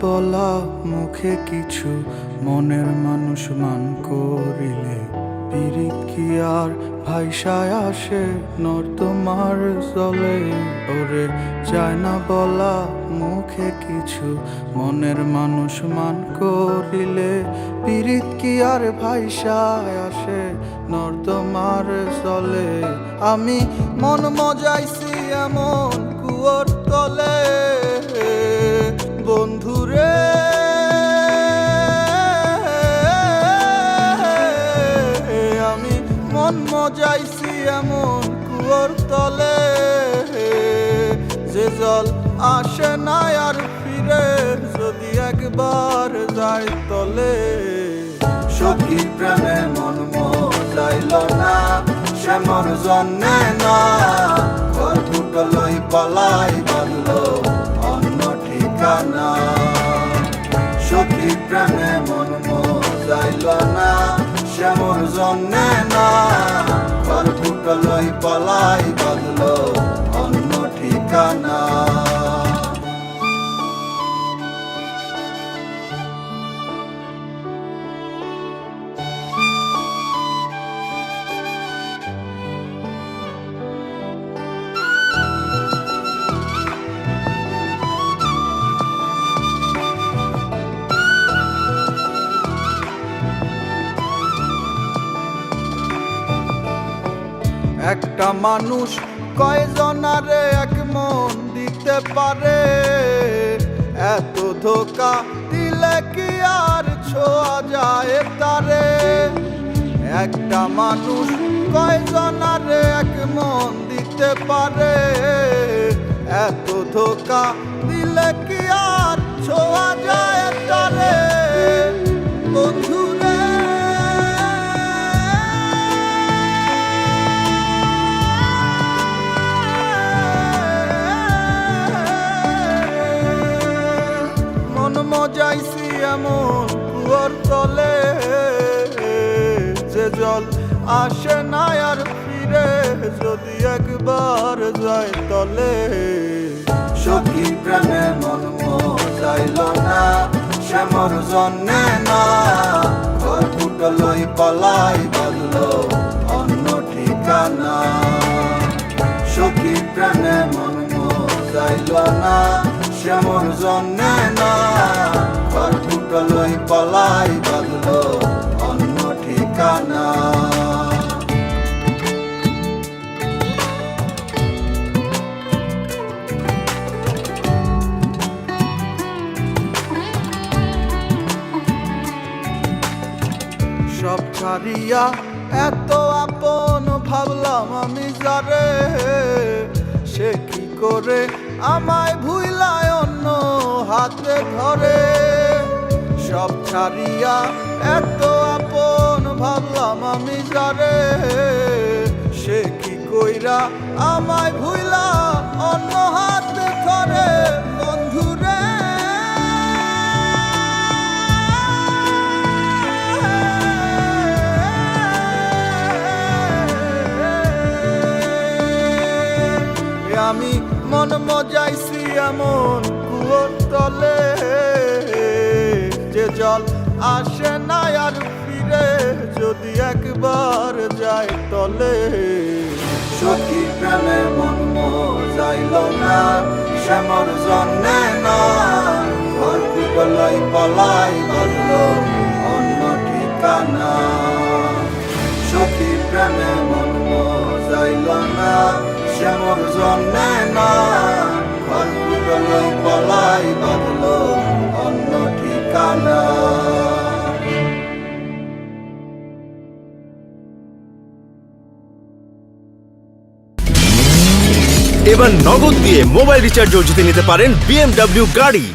বলা মুখে কিছু মনের মানুষ মান করিলে পিরিত কি আর ভাইসায় আসে নর্দমার জলে ওরে যায় না বলা মুখে কিছু মনের মানুষ মান করিলে পিরিত কি আর ভাইসায় আসে নর্দমার জলে আমি মন মজাইছি এমন কুয়োর তলে বন্ধুরে আমি মন মজাইছি এমন কুয়োর তলে যে জল আসে না আর ফিরে যদি একবার যায় তলে সখী প্রেমে মন মজাইল না সে মোর জন্যে না ঘর ফুটলই পালাই বাঁধলো ঠিকানা সখী প্রেমে মন মজাইল না সে মোর জন্যে না ঘর ফুটলই পালাই বাঁধলো অন্য ঠিকানা একটা মানুষ কয়জনারে এক মন দিতে পারে এত ধোকা দিলে কি আর ছোঁয়া যায় তারে একটা মানুষ কয়জনারে এক মন দিতে পারে এত ধোকা দিলে কি আর ছোঁয়া যায় তারে বন্ধুরে মজাইছি এমন কুয়োর তলে যে জল আসে না আর ফিরে যদি একবার যায় তলে সখী প্রেমে মন মজাইল না সে মোর জন্যে না ঘর ফুটলই পালাই বাঁধলো অন্য ঠিকানা সখী প্রেমে মন মজাইল না সে মোর জন্যে না ঘর ফুটলই পালাই বাঁধলো অন্য ঠিকানা সব ছাড়িয়া এত আপন ভাবলাম আমি যারে সে কি করে আমায় ভুইলায় অন্য হাতে ধরে সব ছাড়িয়া এত আপন ভাবলাম আমি যারে সে কি কইরা আমায় ভুইলা অন্য হাতে ধরে বন্ধুরে আমি মন মজাইছি এমন কুয়োর তলে যে জল আসে না আর ফিরে যদি একবার যায় তলে সখী প্রেমে মন মজাইল না সে মোর জন্যে না ঘর ফুটলই পালাই বাঁধলো অন্য ঠিকানা সখী প্রেমে মন মজাইল না সে মোর জন্যে না ঘর ফুটলই পালাই বাঁধলো অন্য ঠিকানা এবার নগদ দিয়ে মোবাইল রিচার্জও জিতে নিতে পারেন BMW গাড়ি।